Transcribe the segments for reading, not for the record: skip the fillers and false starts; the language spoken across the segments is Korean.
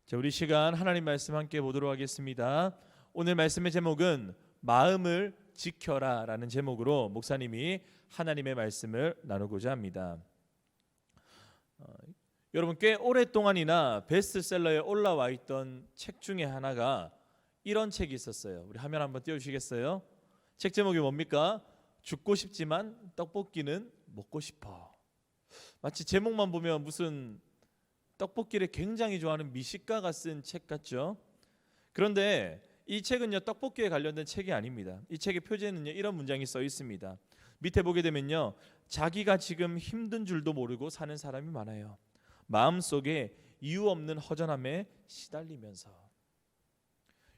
자, 우리 시간 하나님 말씀 함께 보도록 하겠습니다. 오늘 말씀의 제목은 마음을 지켜라라는 제목으로 목사님이 하나님의 말씀을 나누고자 합니다. 여러분 꽤 오랫동안이나 베스트셀러에 올라와 있던 책 중에 하나가 이런 책이 있었어요. 우리 화면 한번 띄워주시겠어요? 책 제목이 뭡니까? 죽고 싶지만 떡볶이는 먹고 싶어. 마치 제목만 보면 무슨 떡볶이를 굉장히 좋아하는 미식가가 쓴 책 같죠? 그런데 이 책은요, 떡볶이에 관련된 책이 아닙니다. 이 책의 표제는요, 이런 문장이 써 있습니다. 밑에 보게 되면요, 자기가 지금 힘든 줄도 모르고 사는 사람이 많아요. 마음속에 이유 없는 허전함에 시달리면서.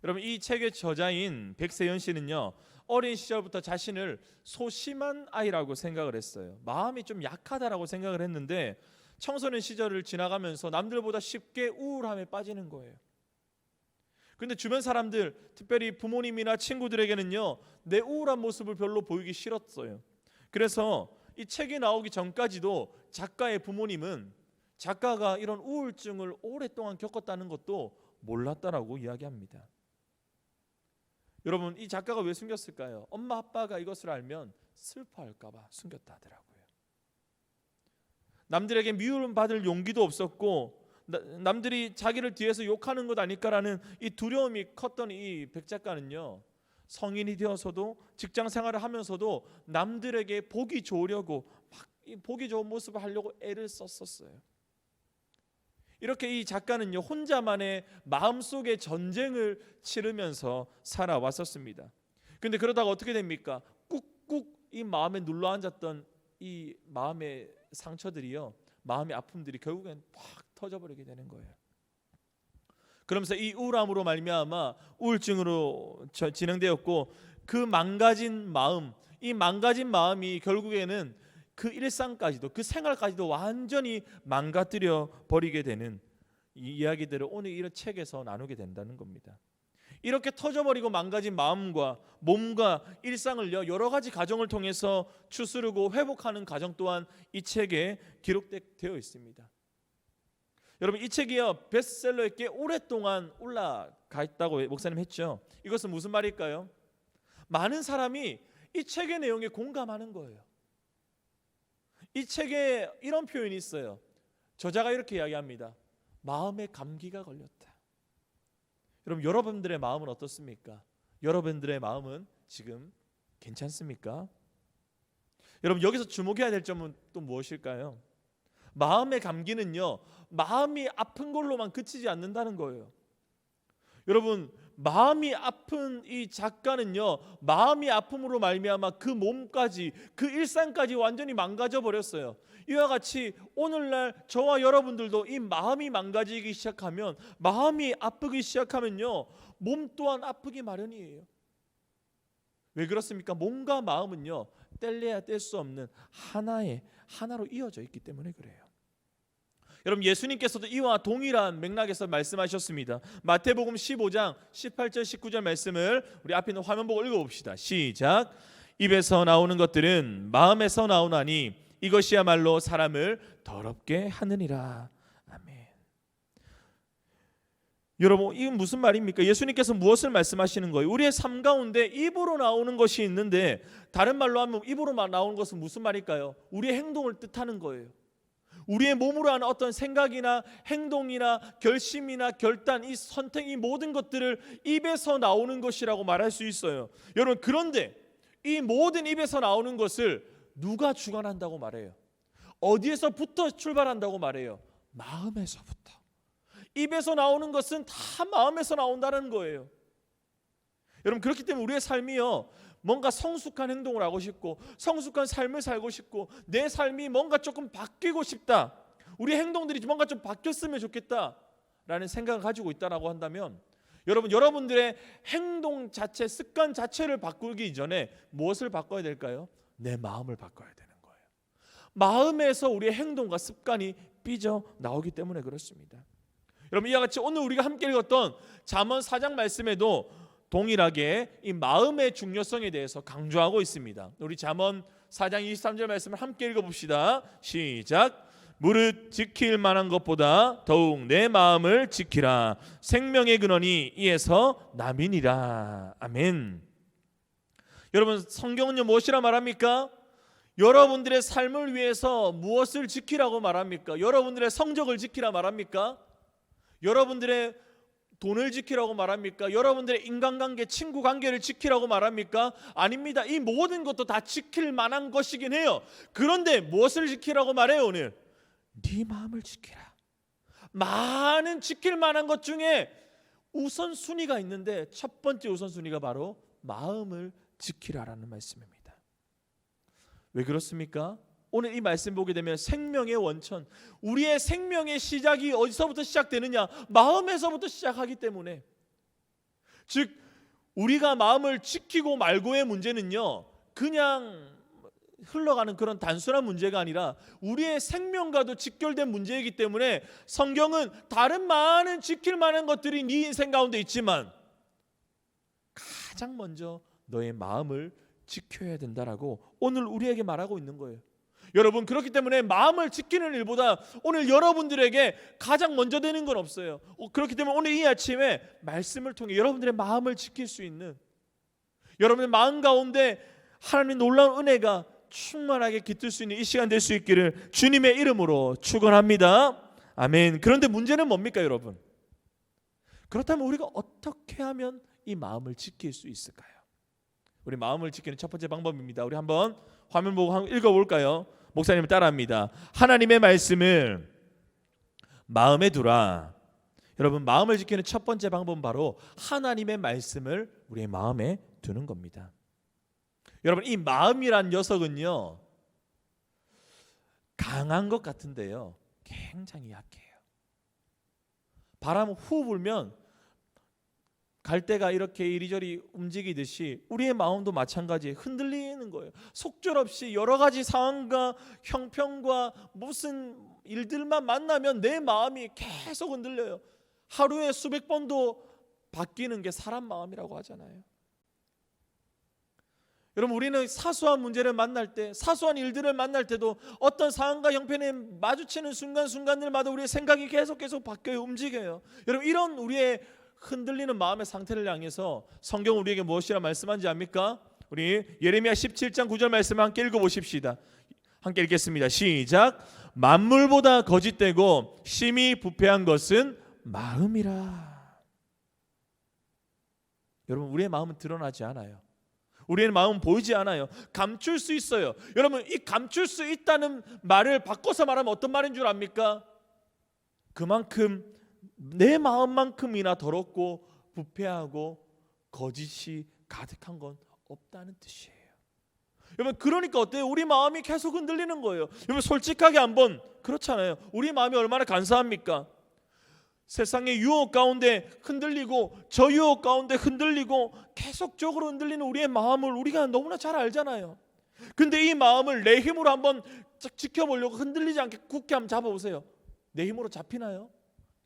여러분, 이 책의 저자인 백세연 씨는요, 어린 시절부터 자신을 소심한 아이라고 생각을 했어요. 마음이 좀 약하다라고 생각을 했는데 청소년 시절을 지나가면서 남들보다 쉽게 우울함에 빠지는 거예요. 그런데 주변 사람들, 특별히 부모님이나 친구들에게는요, 내 우울한 모습을 별로 보이기 싫었어요. 그래서 이 책이 나오기 전까지도 작가의 부모님은 작가가 이런 우울증을 오랫동안 겪었다는 것도 몰랐다라고 이야기합니다. 여러분, 이 작가가 왜 숨겼을까요? 엄마 아빠가 이것을 알면 슬퍼할까 봐 숨겼다 하더라고요. 남들에게 미움받을 용기도 없었고 남들이 자기를 뒤에서 욕하는 것 아닐까라는 이 두려움이 컸던 이 백 작가는요, 성인이 되어서도 직장 생활을 하면서도 남들에게 보기 좋으려고 막 보기 좋은 모습을 하려고 애를 썼었어요. 이렇게 이 작가는요, 혼자만의 마음속의 전쟁을 치르면서 살아왔었습니다. 그런데 그러다가 어떻게 됩니까? 꾹꾹 이 마음에 눌러앉았던 이 마음의 상처들이요, 마음의 아픔들이 결국엔 팍 터져버리게 되는 거예요. 그러면서 이 우울함으로 말미암아 우울증으로 진행되었고, 그 망가진 마음, 이 망가진 마음이 결국에는 그 일상까지도, 그 생활까지도 완전히 망가뜨려 버리게 되는 이 이야기들을 오늘 이런 책에서 나누게 된다는 겁니다. 이렇게 터져버리고 망가진 마음과 몸과 일상을요, 여러 가지 과정을 통해서 추스르고 회복하는 과정 또한 이 책에 기록되어 있습니다. 여러분, 이 책이요, 베스트셀러에 꽤 오랫동안 올라가 있다고 목사님 했죠. 이것은 무슨 말일까요? 많은 사람이 이 책의 내용에 공감하는 거예요. 이 책에 이런 표현이 있어요. 저자가 이렇게 이야기합니다. 마음에 감기가 걸렸다. 여러분, 여러분들의 마음은 어떻습니까? 여러분들의 마음은 지금 괜찮습니까? 여러분, 여기서 주목해야 될 점은 또 무엇일까요? 마음의 감기는요, 마음이 아픈 걸로만 그치지 않는다는 거예요. 여러분, 마음이 아픈 이 작가는요, 마음이 아픔으로 말미암아 그 몸까지, 그 일상까지 완전히 망가져 버렸어요. 이와 같이 오늘날 저와 여러분들도 이 마음이 망가지기 시작하면, 마음이 아프기 시작하면요, 몸 또한 아프기 마련이에요. 왜 그렇습니까? 몸과 마음은요, 뗄래야 뗄 수 없는 하나로 이어져 있기 때문에 그래요. 여러분, 예수님께서도 이와 동일한 맥락에서 말씀하셨습니다. 마태복음 15장 18절 19절 말씀을 우리 앞에 있는 화면 보고 읽어봅시다. 시작. 입에서 나오는 것들은 마음에서 나오나니 이것이야말로 사람을 더럽게 하느니라. 아멘. 여러분, 이건 무슨 말입니까? 예수님께서 무엇을 말씀하시는 거예요? 우리의 삶 가운데 입으로 나오는 것이 있는데, 다른 말로 하면 입으로 나오는 것은 무슨 말일까요? 우리의 행동을 뜻하는 거예요. 우리의 몸으로 하는 어떤 생각이나 행동이나 결심이나 결단, 이 선택, 이 모든 것들을 입에서 나오는 것이라고 말할 수 있어요. 여러분, 그런데 이 모든 입에서 나오는 것을 누가 주관한다고 말해요? 어디에서부터 출발한다고 말해요? 마음에서부터. 입에서 나오는 것은 다 마음에서 나온다는 거예요. 여러분, 그렇기 때문에 우리의 삶이요, 뭔가 성숙한 행동을 하고 싶고 성숙한 삶을 살고 싶고 내 삶이 뭔가 조금 바뀌고 싶다, 우리 행동들이 뭔가 좀 바뀌었으면 좋겠다라는 생각을 가지고 있다라고 한다면, 여러분들의 행동 자체, 습관 자체를 바꾸기 이전에 무엇을 바꿔야 될까요? 내 마음을 바꿔야 되는 거예요. 마음에서 우리의 행동과 습관이 삐져 나오기 때문에 그렇습니다. 여러분, 이와 같이 오늘 우리가 함께 읽었던 잠언 4장 말씀에도 동일하게 이 마음의 중요성에 대해서 강조하고 있습니다. 우리 잠언 4장 23절 말씀을 함께 읽어봅시다. 시작. 무릇 지킬 만한 것보다 더욱 내 마음을 지키라. 생명의 근원이 이에서 남이니라. 아멘. 여러분, 성경은요 무엇이라 말합니까? 여러분들의 삶을 위해서 무엇을 지키라고 말합니까? 여러분들의 성적을 지키라 말합니까? 여러분들의 돈을 지키라고 말합니까? 여러분들의 인간관계, 친구관계를 지키라고 말합니까? 아닙니다. 이 모든 것도 다 지킬 만한 것이긴 해요. 그런데 무엇을 지키라고 말해요? 오늘 네 마음을 지키라. 많은 지킬 만한 것 중에 우선순위가 있는데 첫 번째 우선순위가 바로 마음을 지키라라는 말씀입니다. 왜 그렇습니까? 오늘 이 말씀 보게 되면 생명의 원천, 우리의 생명의 시작이 어디서부터 시작되느냐? 마음에서부터 시작하기 때문에, 즉 우리가 마음을 지키고 말고의 문제는요 그냥 흘러가는 그런 단순한 문제가 아니라 우리의 생명과도 직결된 문제이기 때문에 성경은 다른 많은 지킬 만한 것들이 네 인생 가운데 있지만 가장 먼저 너의 마음을 지켜야 된다라고 오늘 우리에게 말하고 있는 거예요. 여러분, 그렇기 때문에 마음을 지키는 일보다 오늘 여러분들에게 가장 먼저 되는 건 없어요. 그렇기 때문에 오늘 이 아침에 말씀을 통해 여러분들의 마음을 지킬 수 있는, 여러분의 마음 가운데 하나님의 놀라운 은혜가 충만하게 깃들 수 있는 이 시간 될 수 있기를 주님의 이름으로 축원합니다. 아멘. 그런데 문제는 뭡니까, 여러분? 그렇다면 우리가 어떻게 하면 이 마음을 지킬 수 있을까요? 우리 마음을 지키는 첫 번째 방법입니다. 우리 한번 화면 보고 한번 읽어볼까요? 목사님은 따라합니다. 하나님의 말씀을 마음에 두라. 여러분, 마음을 지키는 첫 번째 방법은 바로 하나님의 말씀을 우리의 마음에 두는 겁니다. 여러분, 이 마음이란 녀석은요 강한 것 같은데요 굉장히 약해요. 바람 후 불면 갈대가 이렇게 이리저리 움직이듯이 우리의 마음도 마찬가지에 흔들리는 거예요. 속절없이 여러 가지 상황과 형편과 무슨 일들만 만나면 내 마음이 계속 흔들려요. 하루에 수백 번도 바뀌는 게 사람 마음이라고 하잖아요. 여러분, 우리는 사소한 문제를 만날 때, 사소한 일들을 만날 때도 어떤 상황과 형편에 마주치는 순간순간들마다 우리의 생각이 계속 바뀌어요. 움직여요. 여러분, 이런 우리의 흔들리는 마음의 상태를 향해서 성경은 우리에게 무엇이라 말씀한지 압니까? 우리 예레미야 17장 9절 말씀을 함께 읽어보십시다. 함께 읽겠습니다. 시작. 만물보다 거짓되고 심히 부패한 것은 마음이라. 여러분, 우리의 마음은 드러나지 않아요. 우리의 마음은 보이지 않아요. 감출 수 있어요. 여러분, 이 감출 수 있다는 말을 바꿔서 말하면 어떤 말인 줄 압니까? 그만큼 내 마음만큼이나 더럽고 부패하고 거짓이 가득한 건 없다는 뜻이에요. 여러분, 그러니까 어때요? 우리 마음이 계속 흔들리는 거예요. 여러분, 솔직하게 한번, 그렇잖아요. 우리 마음이 얼마나 간사합니까? 세상의 유혹 가운데 흔들리고 저 유혹 가운데 흔들리고 계속적으로 흔들리는 우리의 마음을 우리가 너무나 잘 알잖아요. 근데 이 마음을 내 힘으로 한번 지켜보려고 흔들리지 않게 굳게 한번 잡아보세요. 내 힘으로 잡히나요?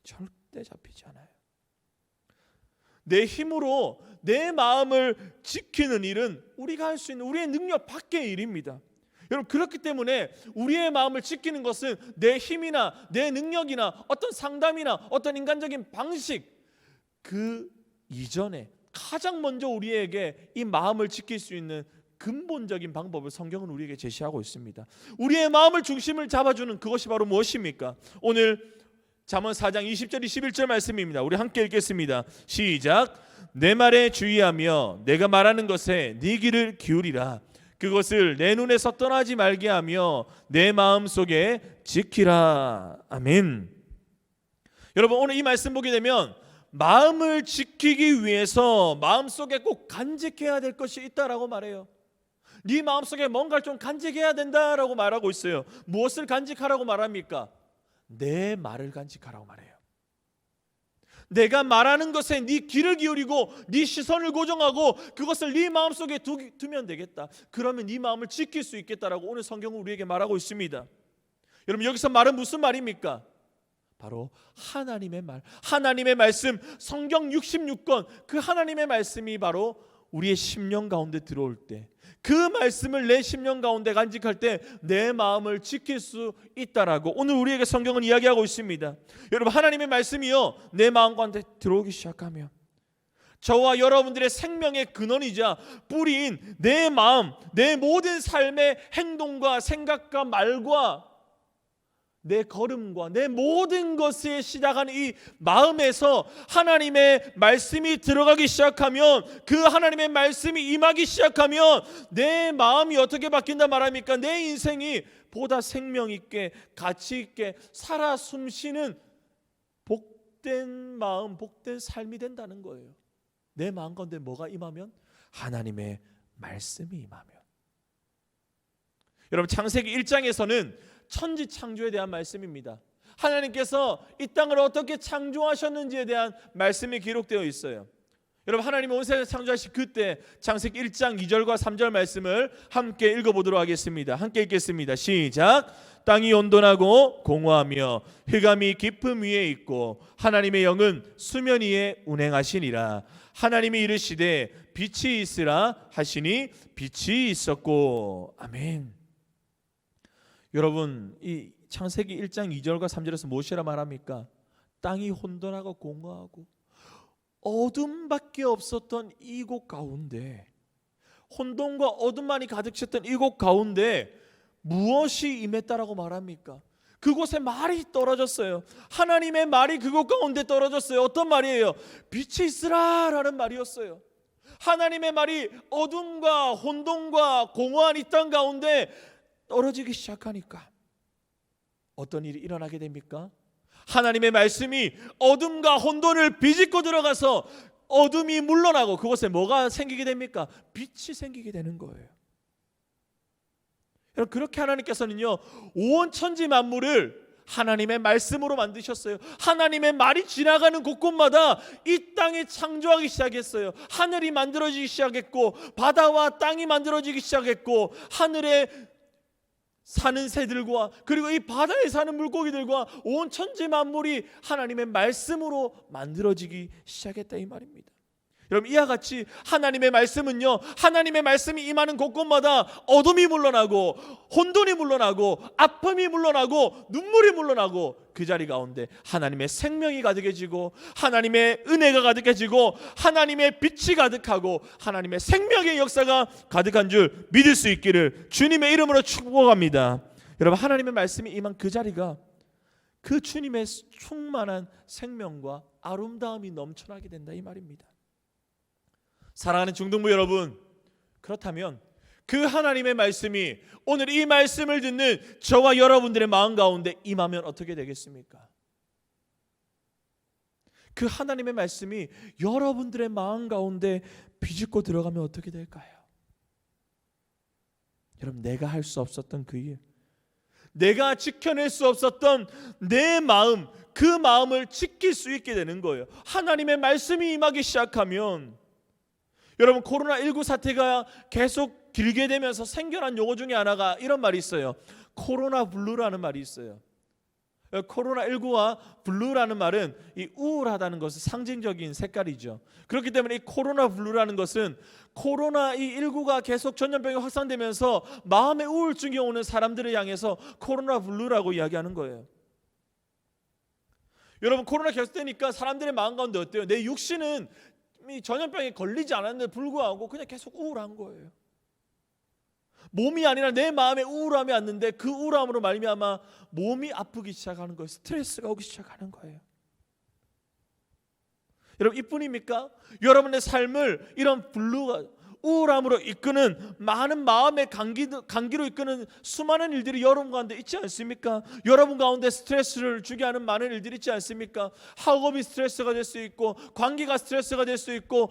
절대 잡히지 않아요. 내 힘으로 내 마음을 지키는 일은 우리가 할 수 있는 우리의 능력 밖의 일입니다. 여러분, 그렇기 때문에 우리의 마음을 지키는 것은 내 힘이나 내 능력이나 어떤 상담이나 어떤 인간적인 방식 그 이전에 가장 먼저 우리에게 이 마음을 지킬 수 있는 근본적인 방법을 성경은 우리에게 제시하고 있습니다. 우리의 마음을 중심을 잡아주는 그것이 바로 무엇입니까? 오늘 잠언 4장 20절 21절 말씀입니다. 우리 함께 읽겠습니다. 시작. 내 말에 주의하며 내가 말하는 것에 네 귀를 기울이라. 그것을 내 눈에서 떠나지 말게 하며 내 마음속에 지키라. 아멘. 여러분, 오늘 이 말씀 보게 되면 마음을 지키기 위해서 마음속에 꼭 간직해야 될 것이 있다라고 말해요. 네 마음속에 뭔가를 좀 간직해야 된다라고 말하고 있어요. 무엇을 간직하라고 말합니까? 내 말을 간직하라고 말해요. 내가 말하는 것에 네 귀를 기울이고 네 시선을 고정하고 그것을 네 마음속에 두면 되겠다. 그러면 네 마음을 지킬 수 있겠다라고 오늘 성경은 우리에게 말하고 있습니다. 여러분, 여기서 말은 무슨 말입니까? 바로 하나님의 말, 하나님의 말씀, 성경 66권, 그 하나님의 말씀이 바로 우리의 심령 가운데 들어올 때, 그 말씀을 내 심령 가운데 간직할 때 내 마음을 지킬 수 있다라고 오늘 우리에게 성경은 이야기하고 있습니다. 여러분, 하나님의 말씀이요 내 마음 가운데 들어오기 시작하면 저와 여러분들의 생명의 근원이자 뿌리인 내 마음, 내 모든 삶의 행동과 생각과 말과 내 걸음과 내 모든 것에 시작하는 이 마음에서 하나님의 말씀이 들어가기 시작하면, 그 하나님의 말씀이 임하기 시작하면 내 마음이 어떻게 바뀐다 말합니까? 내 인생이 보다 생명 있게 가치 있게 살아 숨쉬는 복된 마음, 복된 삶이 된다는 거예요. 내 마음 가운데 뭐가 임하면? 하나님의 말씀이 임하면. 여러분, 창세기 1장에서는 천지 창조에 대한 말씀입니다. 하나님께서 이 땅을 어떻게 창조하셨는지에 대한 말씀이 기록되어 있어요. 여러분, 하나님이 온 세상을 창조하신 그때 창세기 1장 2절과 3절 말씀을 함께 읽어보도록 하겠습니다. 함께 읽겠습니다. 시작. 땅이 온돈하고 공허하며 흑암이 깊음 위에 있고 하나님의 영은 수면 위에 운행하시니라. 하나님이 이르시되 빛이 있으라 하시니 빛이 있었고. 아멘. 여러분, 이 창세기 1장 2절과 3절에서 무엇이라 말합니까? 땅이 혼돈하고 공허하고 어둠밖에 없었던 이곳 가운데, 혼돈과 어둠만이 가득 찼던 이곳 가운데 무엇이 임했다라고 말합니까? 그곳에 말이 떨어졌어요. 하나님의 말이 그곳 가운데 떨어졌어요. 어떤 말이에요? 빛이 있으라 라는 말이었어요. 하나님의 말이 어둠과 혼돈과 공허한 이 땅 가운데 떨어지기 시작하니까 어떤 일이 일어나게 됩니까? 하나님의 말씀이 어둠과 혼돈을 비집고 들어가서 어둠이 물러나고 그곳에 뭐가 생기게 됩니까? 빛이 생기게 되는 거예요. 여러분, 그렇게 하나님께서는요 온 천지 만물을 하나님의 말씀으로 만드셨어요. 하나님의 말이 지나가는 곳곳마다 이 땅이 창조하기 시작했어요. 하늘이 만들어지기 시작했고 바다와 땅이 만들어지기 시작했고 하늘에 사는 새들과 그리고 이 바다에 사는 물고기들과 온 천지 만물이 하나님의 말씀으로 만들어지기 시작했다 이 말입니다. 여러분, 이와 같이 하나님의 말씀은요 하나님의 말씀이 임하는 곳곳마다 어둠이 물러나고 혼돈이 물러나고 아픔이 물러나고 눈물이 물러나고 그 자리 가운데 하나님의 생명이 가득해지고 하나님의 은혜가 가득해지고 하나님의 빛이 가득하고 하나님의 생명의 역사가 가득한 줄 믿을 수 있기를 주님의 이름으로 축복합니다. 여러분, 하나님의 말씀이 임한 그 자리가 그 주님의 충만한 생명과 아름다움이 넘쳐나게 된다 이 말입니다. 사랑하는 중등부 여러분, 그렇다면 그 하나님의 말씀이 오늘 이 말씀을 듣는 저와 여러분들의 마음 가운데 임하면 어떻게 되겠습니까? 그 하나님의 말씀이 여러분들의 마음 가운데 비집고 들어가면 어떻게 될까요? 여러분, 내가 할 수 없었던 그 일, 내가 지켜낼 수 없었던 내 마음, 그 마음을 지킬 수 있게 되는 거예요. 하나님의 말씀이 임하기 시작하면. 여러분, 코로나19 사태가 계속 길게 되면서 생겨난 용어 중에 하나가 이런 말이 있어요. 코로나 블루라는 말이 있어요. 코로나19와 블루라는 말은 이 우울하다는 것은 상징적인 색깔이죠. 그렇기 때문에 이 코로나 블루라는 것은 코로나19가 계속 전염병이 확산되면서 마음의 우울증이 오는 사람들을 향해서 코로나 블루라고 이야기하는 거예요. 여러분, 코로나 계속되니까 사람들의 마음 가운데 어때요? 내 육신은 이 전염병에 걸리지 않았는데 불구하고 그냥 계속 우울한 거예요. 몸이 아니라 내 마음에 우울함이 왔는데 그 우울함으로 말미암아 몸이 아프기 시작하는 거예요. 스트레스가 오기 시작하는 거예요. 여러분, 이뿐입니까? 여러분의 삶을 이런 블루가 우울함으로 이끄는 많은 마음의 감기로 이끄는 수많은 일들이 여러분 가운데 있지 않습니까? 여러분 가운데 스트레스를 주게 하는 많은 일들이 있지 않습니까? 학업이 스트레스가 될 수 있고 관계가 스트레스가 될 수 있고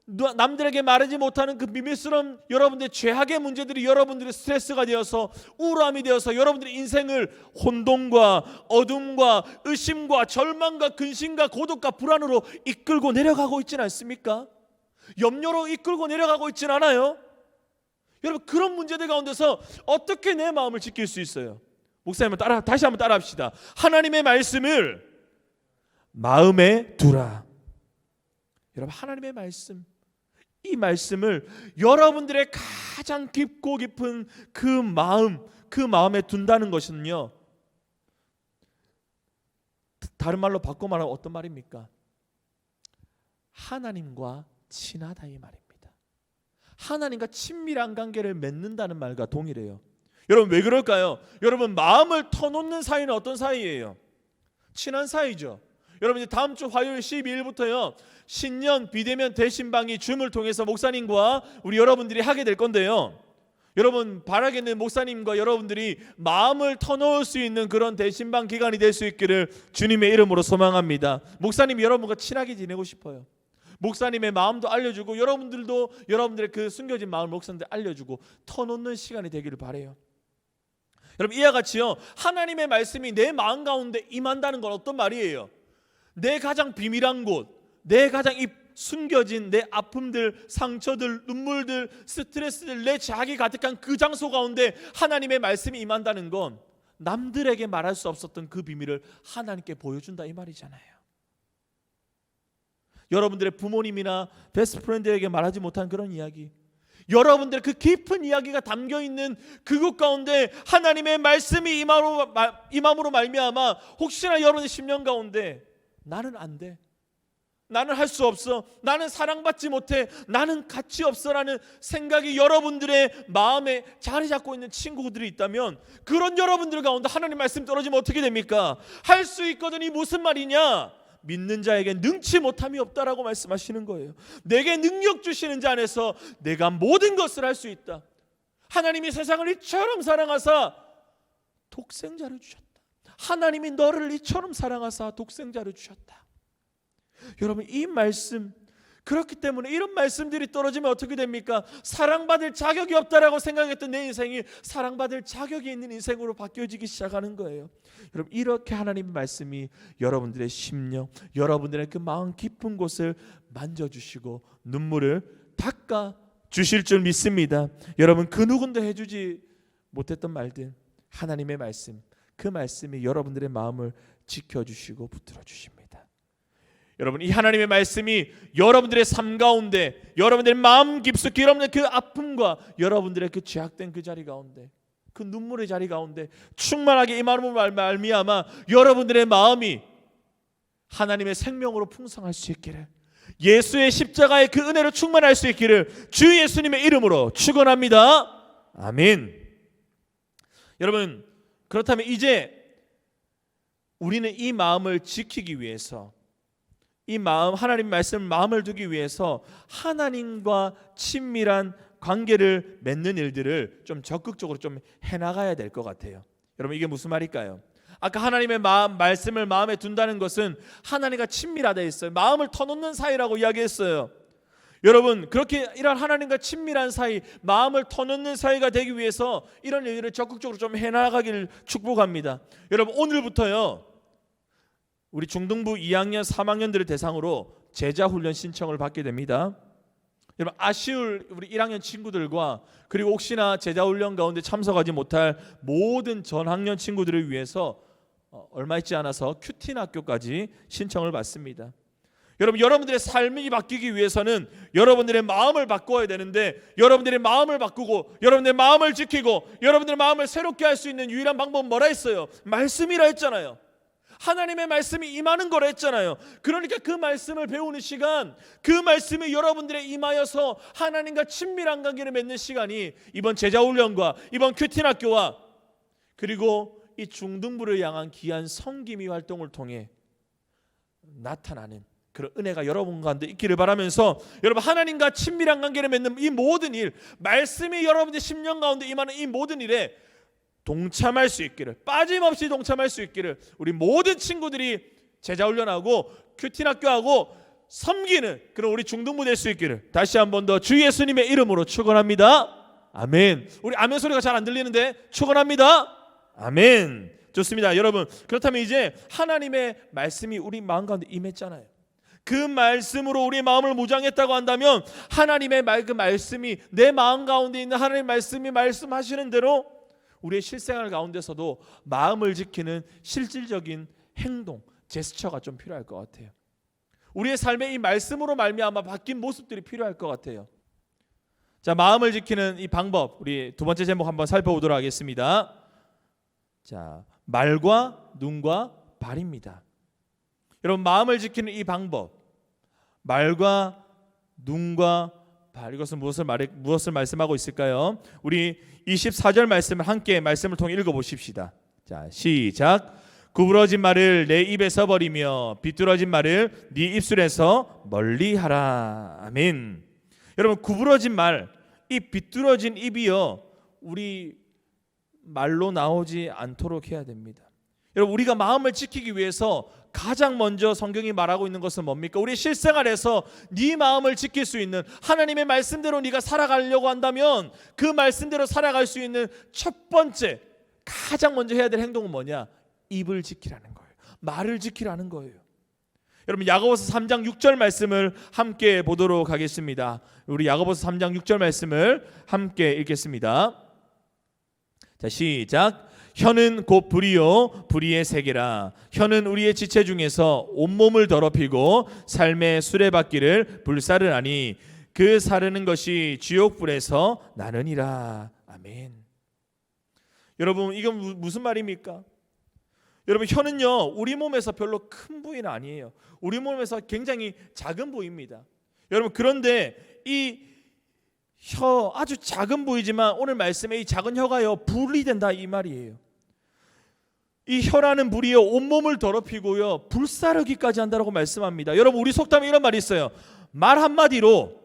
남들에게 말하지 못하는 그 비밀스러운 여러분들의 죄악의 문제들이 여러분들의 스트레스가 되어서 우울함이 되어서 여러분들의 인생을 혼돈과 어둠과 의심과 절망과 근심과 고독과 불안으로 이끌고 내려가고 있지는 않습니까? 염려로 이끌고 내려가고 있진 않아요. 여러분, 그런 문제들 가운데서 어떻게 내 마음을 지킬 수 있어요? 목사님, 다시 한번 따라합시다. 하나님의 말씀을 마음에 두라. 여러분, 하나님의 말씀, 이 말씀을 여러분들의 가장 깊고 깊은 그 마음에 둔다는 것은요, 다른 말로 바꿔 말하면 어떤 말입니까? 하나님과 친하다 이 말입니다. 하나님과 친밀한 관계를 맺는다는 말과 동일해요. 여러분 왜 그럴까요? 여러분 마음을 터놓는 사이는 어떤 사이예요? 친한 사이죠. 여러분 이제 다음 주 화요일 12일부터요 신년 비대면 대신방이 줌을 통해서 목사님과 우리 여러분들이 하게 될 건데요, 여러분 바라겠는 목사님과 여러분들이 마음을 터놓을 수 있는 그런 대신방 기간이 될 수 있기를 주님의 이름으로 소망합니다. 목사님이 여러분과 친하게 지내고 싶어요. 목사님의 마음도 알려주고 여러분들도 여러분들의 그 숨겨진 마음을 목사님들 알려주고 터놓는 시간이 되기를 바라요. 여러분 이와 같이요 하나님의 말씀이 내 마음 가운데 임한다는 건 어떤 말이에요? 내 가장 비밀한 곳, 내 가장 숨겨진 내 아픔들, 상처들, 눈물들, 스트레스들, 내 자기 가득한 그 장소 가운데 하나님의 말씀이 임한다는 건 남들에게 말할 수 없었던 그 비밀을 하나님께 보여준다 이 말이잖아요. 여러분들의 부모님이나 베스트 프렌드에게 말하지 못한 그런 이야기, 여러분들의 그 깊은 이야기가 담겨있는 그곳 가운데 하나님의 말씀이 임함으로 말미암아 혹시나 여러분의 심령 가운데 나는 안 돼, 나는 할 수 없어, 나는 사랑받지 못해, 나는 가치 없어라는 생각이 여러분들의 마음에 자리 잡고 있는 친구들이 있다면 그런 여러분들 가운데 하나님 말씀 떨어지면 어떻게 됩니까? 할 수 있거든. 이 무슨 말이냐? 믿는 자에게 능치 못함이 없다라고 말씀하시는 거예요. 내게 능력 주시는 자 안에서 내가 모든 것을 할 수 있다. 하나님이 세상을 이처럼 사랑하사 독생자를 주셨다. 하나님이 너를 이처럼 사랑하사 독생자를 주셨다. 여러분 이 말씀, 그렇기 때문에 이런 말씀들이 떨어지면 어떻게 됩니까? 사랑받을 자격이 없다라고 생각했던 내 인생이 사랑받을 자격이 있는 인생으로 바뀌어지기 시작하는 거예요. 여러분 이렇게 하나님의 말씀이 여러분들의 심령, 여러분들의 그 마음 깊은 곳을 만져주시고 눈물을 닦아 주실 줄 믿습니다. 여러분 그 누군도 해주지 못했던 말들, 하나님의 말씀, 그 말씀이 여러분들의 마음을 지켜주시고 붙들어 주십니다. 여러분 이 하나님의 말씀이 여러분들의 삶 가운데, 여러분들의 마음 깊숙이, 여러분들의 그 아픔과 여러분들의 그 죄악된 그 자리 가운데, 그 눈물의 자리 가운데 충만하게 임함으로 말미암아 여러분들의 마음이 하나님의 생명으로 풍성할 수 있기를, 예수의 십자가의 그 은혜로 충만할 수 있기를 주 예수님의 이름으로 축원합니다. 아멘. 여러분 그렇다면 이제 우리는 이 마음을 지키기 위해서, 이 마음, 하나님 말씀 마음을 두기 위해서 하나님과 친밀한 관계를 맺는 일들을 좀 적극적으로 좀 해나가야 될 것 같아요. 여러분 이게 무슨 말일까요? 아까 하나님의 말씀을 마음에 둔다는 것은 하나님과 친밀하다 했어요. 마음을 터놓는 사이라고 이야기했어요. 여러분 그렇게 이런 하나님과 친밀한 사이, 마음을 터놓는 사이가 되기 위해서 이런 일들을 적극적으로 좀 해나가기를 축복합니다. 여러분 오늘부터요 우리 중등부 2학년 3학년들을 대상으로 제자훈련 신청을 받게 됩니다. 여러분 아쉬울 우리 1학년 친구들과 그리고 혹시나 제자훈련 가운데 참석하지 못할 모든 전학년 친구들을 위해서 얼마 있지 않아서 큐틴 학교까지 신청을 받습니다. 여러분 여러분들의 삶이 바뀌기 위해서는 여러분들의 마음을 바꿔야 되는데, 여러분들의 마음을 바꾸고 여러분들의 마음을 지키고 여러분들의 마음을 새롭게 할 수 있는 유일한 방법은 뭐라 했어요? 말씀이라 했잖아요. 하나님의 말씀이 임하는 거라 했잖아요. 그러니까 그 말씀을 배우는 시간, 그 말씀이 여러분들의 임하여서 하나님과 친밀한 관계를 맺는 시간이 이번 제자훈련과 이번 큐틴 학교와 그리고 이 중등부를 향한 귀한 성김이 활동을 통해 나타나는 그런 은혜가 여러분 가운데 있기를 바라면서, 여러분 하나님과 친밀한 관계를 맺는 이 모든 일, 말씀이 여러분의 심령 가운데 임하는 이 모든 일에 동참할 수 있기를, 빠짐없이 동참할 수 있기를 우리 모든 친구들이 제자훈련하고 큐틴학교하고 섬기는 그런 우리 중등부 될 수 있기를 다시 한 번 더 주 예수님의 이름으로 축원합니다. 아멘. 우리 아멘 소리가 잘 안 들리는데 축원합니다. 아멘. 좋습니다. 여러분 그렇다면 이제 하나님의 말씀이 우리 마음 가운데 임했잖아요. 그 말씀으로 우리의 마음을 무장했다고 한다면 하나님의 그 말씀이 내 마음 가운데 있는 하나님의 말씀이 말씀하시는 대로 우리의 실생활 가운데서도 마음을 지키는 실질적인 행동, 제스처가 좀 필요할 것 같아요. 우리의 삶에 이 말씀으로 말미암아 바뀐 모습들이 필요할 것 같아요. 자, 마음을 지키는 이 방법, 우리 두 번째 제목 한번 살펴보도록 하겠습니다. 자, 말과 눈과 발입니다. 여러분, 마음을 지키는 이 방법, 말과 눈과 발, 이것은 무엇을 말씀하고 있을까요? 우리 24절 말씀을 함께 말씀을 통해 읽어보십시다. 자, 시작. 구부러진 말을 내 입에서 버리며 비뚤어진 말을 네 입술에서 멀리하라. 아멘. 여러분, 구부러진 말, 이 비뚤어진 입이요, 우리 말로 나오지 않도록 해야 됩니다. 여러분, 우리가 마음을 지키기 위해서 가장 먼저 성경이 말하고 있는 것은 뭡니까? 우리 실생활에서 네 마음을 지킬 수 있는, 하나님의 말씀대로 네가 살아가려고 한다면 그 말씀대로 살아갈 수 있는 첫 번째, 가장 먼저 해야 될 행동은 뭐냐? 입을 지키라는 거예요. 말을 지키라는 거예요. 여러분, 야고보서 3장 6절 말씀을 함께 보도록 하겠습니다. 우리 야고보서 3장 6절 말씀을 함께 읽겠습니다. 자, 시작. 혀는 곧 불이요 불의의 세계라. 혀는 우리의 지체 중에서 온몸을 더럽히고 삶의 수레바퀴를 불사르나니 그 사르는 것이 지옥불에서 나느니라. 아멘. 여러분, 이건 무슨 말입니까? 여러분, 혀는요, 우리 몸에서 별로 큰 부위는 아니에요. 우리 몸에서 굉장히 작은 부위입니다. 여러분, 그런데 이 혀, 아주 작은 부위지만 오늘 말씀에 이 작은 혀가요 불이 된다, 이 말이에요. 이 혀라는 불이요 온몸을 더럽히고요 불사르기까지 한다라고 말씀합니다. 여러분, 우리 속담에 이런 말이 있어요. 말 한마디로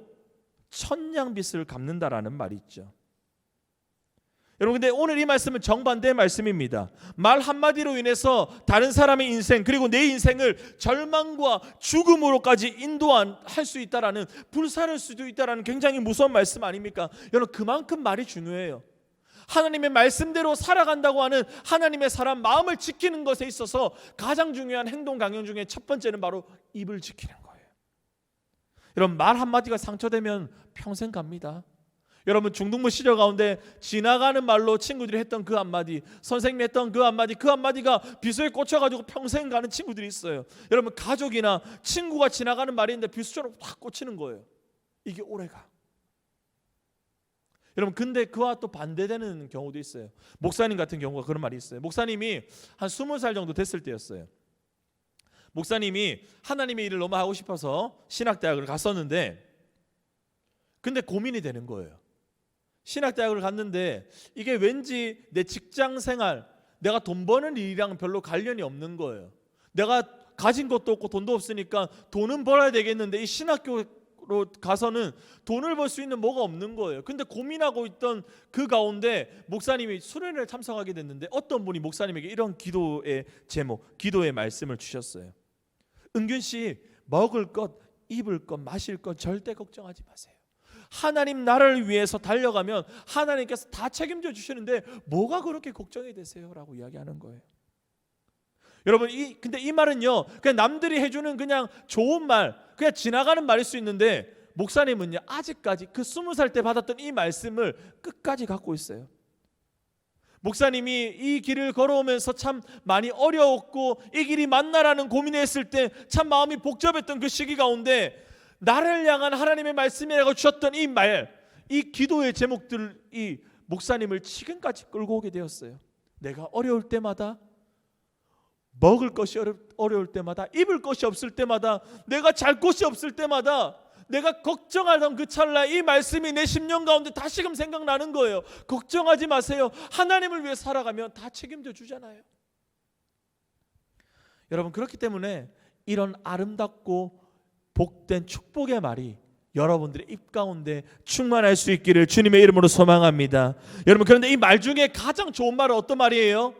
천냥빚을 갚는다라는 말이 있죠. 여러분, 근데 오늘 이 말씀은 정반대의 말씀입니다. 말 한마디로 인해서 다른 사람의 인생, 그리고 내 인생을 절망과 죽음으로까지 인도할 수 있다라는, 불사를 수도 있다라는 굉장히 무서운 말씀 아닙니까? 여러분, 그만큼 말이 중요해요. 하나님의 말씀대로 살아간다고 하는 하나님의 사람, 마음을 지키는 것에 있어서 가장 중요한 행동 강령 중에 첫 번째는 바로 입을 지키는 거예요. 여러분, 말 한마디가 상처되면 평생 갑니다. 여러분, 중등부 시절 가운데 지나가는 말로 친구들이 했던 그 한마디, 선생님이 했던 그 한마디가 비수에 꽂혀가지고 평생 가는 친구들이 있어요. 여러분, 가족이나 친구가 지나가는 말인데 비수처럼 확 꽂히는 거예요. 이게 오래가. 여러분, 근데 그와 또 반대되는 경우도 있어요. 목사님 같은 경우가 그런 말이 있어요. 목사님이 한 20살 정도 됐을 때였어요. 목사님이 하나님의 일을 너무 하고 싶어서 신학대학을 갔었는데, 근데 고민이 되는 거예요. 신학대학을 갔는데 이게 왠지 내 직장생활, 내가 돈 버는 일이랑 별로 관련이 없는 거예요. 내가 가진 것도 없고 돈도 없으니까 돈은 벌어야 되겠는데 이 신학교로 가서는 돈을 벌 수 있는 뭐가 없는 거예요. 근데 고민하고 있던 그 가운데 목사님이 수련회를 참석하게 됐는데 어떤 분이 목사님에게 이런 기도의 제목, 기도의 말씀을 주셨어요. 은균 씨, 먹을 것, 입을 것, 마실 것 절대 걱정하지 마세요. 하나님 나라를 위해서 달려가면 하나님께서 다 책임져 주시는데 뭐가 그렇게 걱정이 되세요? 라고 이야기하는 거예요. 여러분, 근데 이 말은요 그냥 남들이 해주는 그냥 좋은 말, 그냥 지나가는 말일 수 있는데 목사님은요 아직까지 그 20살 때 받았던 이 말씀을 끝까지 갖고 있어요. 목사님이 이 길을 걸어오면서 참 많이 어려웠고 이 길이 맞나라는 고민했을 때 참 마음이 복잡했던 그 시기 가운데 나를 향한 하나님의 말씀이라고 주셨던 이 말, 이 기도의 제목들이 목사님을 지금까지 끌고 오게 되었어요. 내가 어려울 때마다, 먹을 것이 어려울 때마다, 입을 것이 없을 때마다, 내가 잘 곳이 없을 때마다, 내가 걱정하던 그 찰나에 이 말씀이 내 심령 가운데 다시금 생각나는 거예요. 걱정하지 마세요. 하나님을 위해 살아가면 다 책임져 주잖아요. 여러분, 그렇기 때문에 이런 아름답고 복된 축복의 말이 여러분들의 입 가운데 충만할 수 있기를 주님의 이름으로 소망합니다. 여러분, 그런데 이 말 중에 가장 좋은 말은 어떤 말이에요?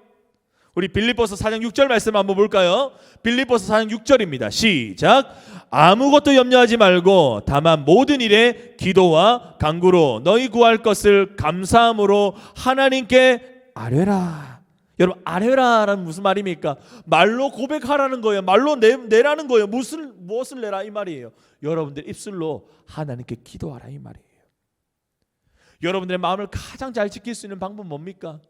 우리 빌립보서 4장 6절 말씀 한번 볼까요? 빌립보서 4장 6절입니다. 시작. 아무것도 염려하지 말고 다만 모든 일에 기도와 간구로 너희 구할 것을 감사함으로 하나님께 아뢰라. 여러분, 아뢰라는 무슨 말입니까? 말로 고백하라는 거예요. 말로 내라는 거예요. 무엇을 내라 이 말이에요. 여러분들 입술로 하나님께 기도하라 이 말이에요. 여러분들의 마음을 가장 잘 지킬 수 있는 방법은 뭡니까?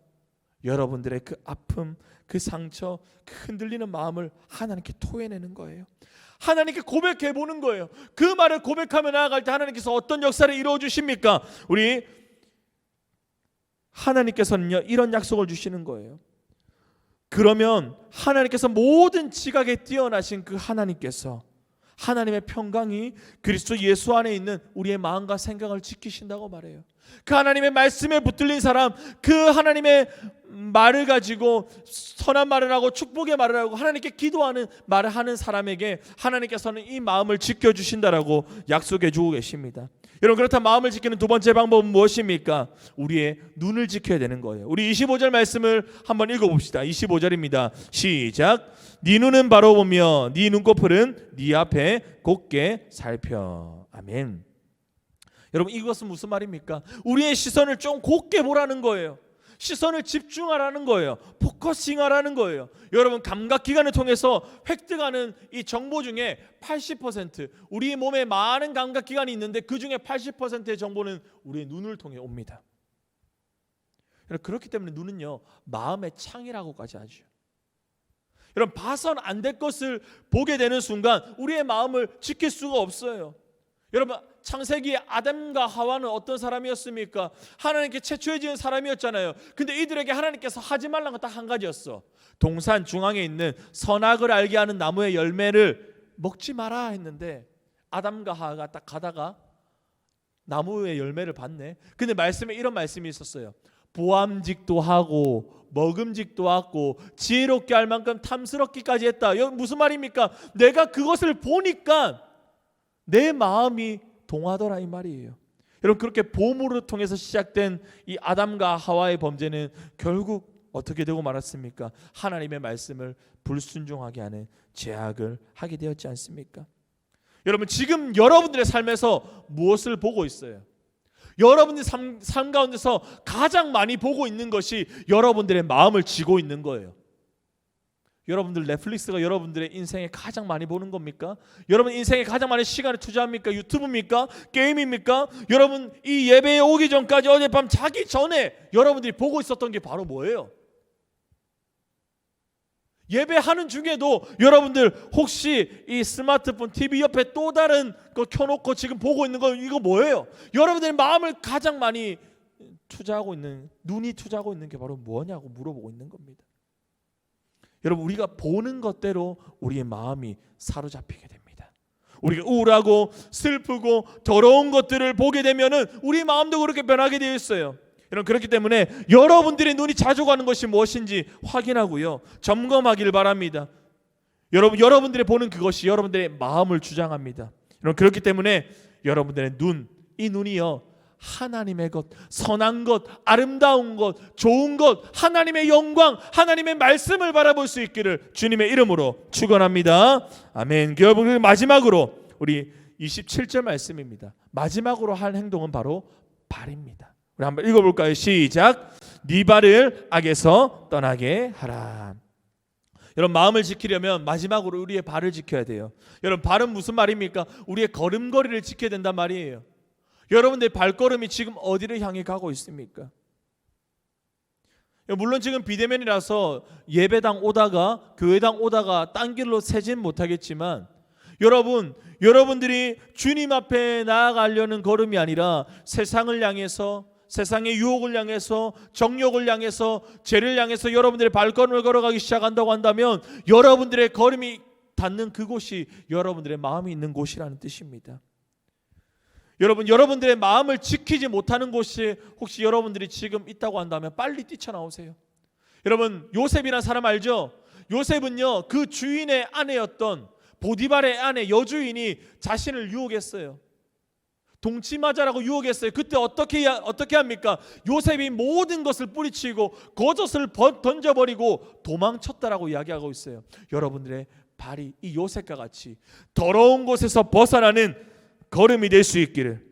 여러분들의 그 아픔, 그 상처, 그 흔들리는 마음을 하나님께 토해내는 거예요. 하나님께 고백해 보는 거예요. 그 말을 고백하며 나아갈 때 하나님께서 어떤 역사를 이루어 주십니까? 우리 하나님께서는요, 이런 약속을 주시는 거예요. 그러면 하나님께서 모든 지각에 뛰어나신 그 하나님께서 하나님의 평강이 그리스도 예수 안에 있는 우리의 마음과 생각을 지키신다고 말해요. 그 하나님의 말씀에 붙들린 사람, 그 하나님의 말을 가지고 선한 말을 하고 축복의 말을 하고 하나님께 기도하는 말을 하는 사람에게 하나님께서는 이 마음을 지켜주신다라고 약속해 주고 계십니다. 여러분, 그렇다면 마음을 지키는 두 번째 방법은 무엇입니까? 우리의 눈을 지켜야 되는 거예요. 우리 25절 말씀을 한번 읽어봅시다. 25절입니다. 시작. 네 눈은 바로 보며 네 눈꺼풀은 네 앞에 곧게 살펴. 아멘. 여러분, 이것은 무슨 말입니까? 우리의 시선을 좀 곧게 보라는 거예요. 시선을 집중하라는 거예요. 포커싱하라는 거예요. 여러분, 감각기관을 통해서 획득하는 이 정보 중에 80%, 우리 몸에 많은 감각기관이 있는데 그 중에 80%의 정보는 우리의 눈을 통해 옵니다. 그렇기 때문에 눈은요, 마음의 창이라고까지 하죠. 여러분, 봐선 안 될 것을 보게 되는 순간 우리의 마음을 지킬 수가 없어요. 여러분, 창세기 아담과 하와는 어떤 사람이었습니까? 하나님께 최초에 지은 사람이었잖아요. 근데 이들에게 하나님께서 하지 말라는 건 딱 한 가지였어. 동산 중앙에 있는 선악을 알게 하는 나무의 열매를 먹지 마라 했는데 아담과 하와가 딱 가다가 나무의 열매를 봤네. 근데 말씀에 이런 말씀이 있었어요. 보암직도 하고 먹음직도 하고 지혜롭게 할 만큼 탐스럽기까지 했다. 이건 무슨 말입니까? 내가 그것을 보니까 내 마음이 동하더라 이 말이에요. 여러분, 그렇게 보물을 통해서 시작된 이 아담과 하와의 범죄는 결국 어떻게 되고 말았습니까? 하나님의 말씀을 불순종하게 하는 죄악을 하게 되었지 않습니까? 여러분, 지금 여러분들의 삶에서 무엇을 보고 있어요? 여러분의 삶 가운데서 가장 많이 보고 있는 것이 여러분들의 마음을 쥐고 있는 거예요. 여러분들 넷플릭스가 여러분들의 인생에 가장 많이 보는 겁니까? 여러분 인생에 가장 많은 시간을 투자합니까? 유튜브입니까? 게임입니까? 여러분 이 예배에 오기 전까지 어젯밤 자기 전에 여러분들이 보고 있었던 게 바로 뭐예요? 예배하는 중에도 여러분들 혹시 이 스마트폰 TV 옆에 또 다른 거 켜놓고 지금 보고 있는 거 이거 뭐예요? 여러분들의 마음을 가장 많이 투자하고 있는, 눈이 투자하고 있는 게 바로 뭐냐고 물어보고 있는 겁니다. 여러분, 우리가 보는 것대로 우리의 마음이 사로잡히게 됩니다. 우리가 우울하고 슬프고 더러운 것들을 보게 되면은 우리 마음도 그렇게 변하게 되어 있어요. 여러분, 그렇기 때문에 여러분들의 눈이 자주 가는 것이 무엇인지 확인하고요, 점검하기를 바랍니다. 여러분들이 보는 그것이 여러분들의 마음을 주장합니다. 여러분, 그렇기 때문에 여러분들의 눈, 이 눈이요, 하나님의 것, 선한 것, 아름다운 것, 좋은 것, 하나님의 영광, 하나님의 말씀을 바라볼 수 있기를 주님의 이름으로 축원합니다. 아멘. 여러분, 마지막으로 우리 27절 말씀입니다. 마지막으로 할 행동은 바로 발입니다. 우리 한번 읽어볼까요? 시작. 네 발을 악에서 떠나게 하라. 여러분, 마음을 지키려면 마지막으로 우리의 발을 지켜야 돼요. 여러분, 발은 무슨 말입니까? 우리의 걸음걸이를 지켜야 된단 말이에요. 여러분들의 발걸음이 지금 어디를 향해 가고 있습니까? 물론 지금 비대면이라서 예배당 오다가 교회당 오다가 딴 길로 새진 못하겠지만 여러분들이 주님 앞에 나아가려는 걸음이 아니라 세상을 향해서, 세상의 유혹을 향해서, 정욕을 향해서, 죄를 향해서 여러분들의 발걸음을 걸어가기 시작한다고 한다면 여러분들의 걸음이 닿는 그곳이 여러분들의 마음이 있는 곳이라는 뜻입니다. 여러분들의 마음을 지키지 못하는 곳이 혹시 여러분들이 지금 있다고 한다면 빨리 뛰쳐나오세요. 여러분, 요셉이라는 사람 알죠? 요셉은요, 그 주인의 아내였던 보디발의 아내 여주인이 자신을 유혹했어요. 동치마자라고 유혹했어요. 그때 어떻게 합니까? 요셉이 모든 것을 뿌리치고 겉옷을 던져버리고 도망쳤다라고 이야기하고 있어요. 여러분들의 발이 이 요셉과 같이 더러운 곳에서 벗어나는 걸음이 될 수 있기를,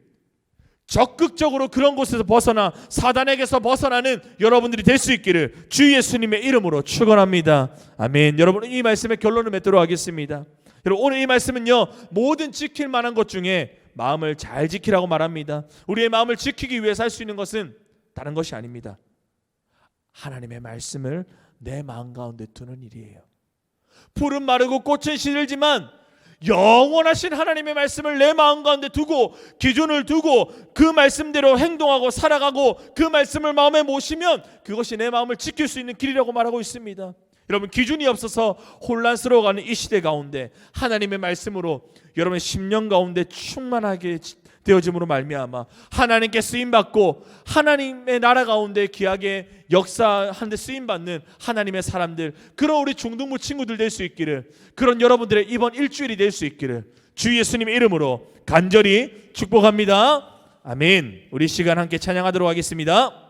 적극적으로 그런 곳에서 벗어나 사단에게서 벗어나는 여러분들이 될 수 있기를 주 예수님의 이름으로 축원합니다. 아멘. 여러분, 이 말씀의 결론을 맺도록 하겠습니다. 여러분, 오늘 이 말씀은요, 모든 지킬 만한 것 중에 마음을 잘 지키라고 말합니다. 우리의 마음을 지키기 위해서 할 수 있는 것은 다른 것이 아닙니다. 하나님의 말씀을 내 마음 가운데 두는 일이에요. 풀은 마르고 꽃은 시들지만 영원하신 하나님의 말씀을 내 마음 가운데 두고 기준을 두고 그 말씀대로 행동하고 살아가고 그 말씀을 마음에 모시면 그것이 내 마음을 지킬 수 있는 길이라고 말하고 있습니다. 여러분, 기준이 없어서 혼란스러워가는 이 시대 가운데 하나님의 말씀으로 여러분의 심령 가운데 충만하게 되어짐으로 말미암아 하나님께 쓰임받고 하나님의 나라 가운데 귀하게 역사하는 데 쓰임받는 하나님의 사람들, 그런 우리 중등부 친구들 될 수 있기를, 그런 여러분들의 이번 일주일이 될 수 있기를 주 예수님의 이름으로 간절히 축복합니다. 아멘. 우리 시간 함께 찬양하도록 하겠습니다.